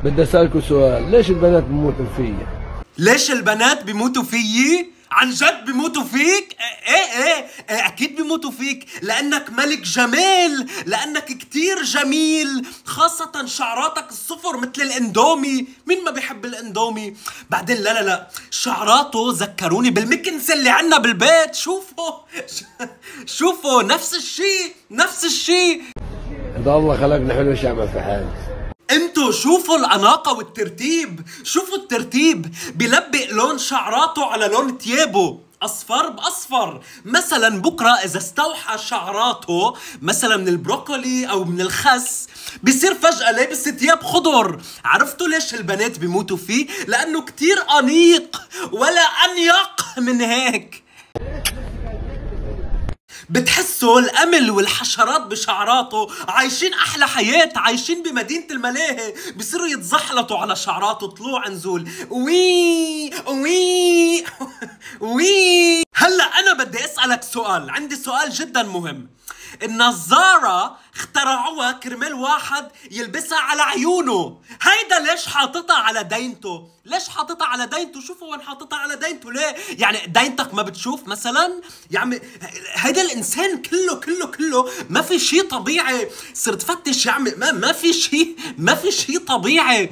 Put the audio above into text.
بدي اسالكوا سؤال، ليش البنات بموتوا فيي؟ ليش البنات بيموتوا فيي؟ عن جد بيموتوا فيك؟ ايه اكيد بيموتوا فيك، لانك ملك جمال، لانك كتير جميل، خاصة شعراتك الصفر مثل الاندومي. مين ما بيحب الاندومي؟ بعدين لا شعراته ذكروني بالمكنسة اللي عنا بالبيت. شوفوا نفس الشي. ده الله خلقنا حلو شعبة في حالي. انتوا شوفوا الاناقة والترتيب، شوفوا الترتيب، بيلبق لون شعراته على لون تيابه، اصفر باصفر. مثلا بكره اذا استوحى شعراته مثلا من البروكولي او من الخس، بصير فجأة لابس تياب خضر. عرفتوا ليش البنات بيموتوا فيه؟ لانه كتير انيق، ولا انيق من هيك. بتحسوا الأمل والحشرات بشعراته عايشين أحلى حياة، عايشين بمدينة الملاهي، بصيروا يتزحلطوا على شعراته طلوع نزول. وي وي وي. هلأ أنا بدي أسألك سؤال، عندي سؤال جدا مهم. النظارة اخترعوها كرمال واحد يلبسها على عيونه، هيدا ليش حاططها على دينته؟ ليش حاططها على دينته؟ شوفوا وين حاططها على دينته. ليه؟ يعني دينتك ما بتشوف مثلا؟ يا عمي هيدا الانسان كله ما في شيء طبيعي. صرت فتش يا عمي، ما في شيء طبيعي.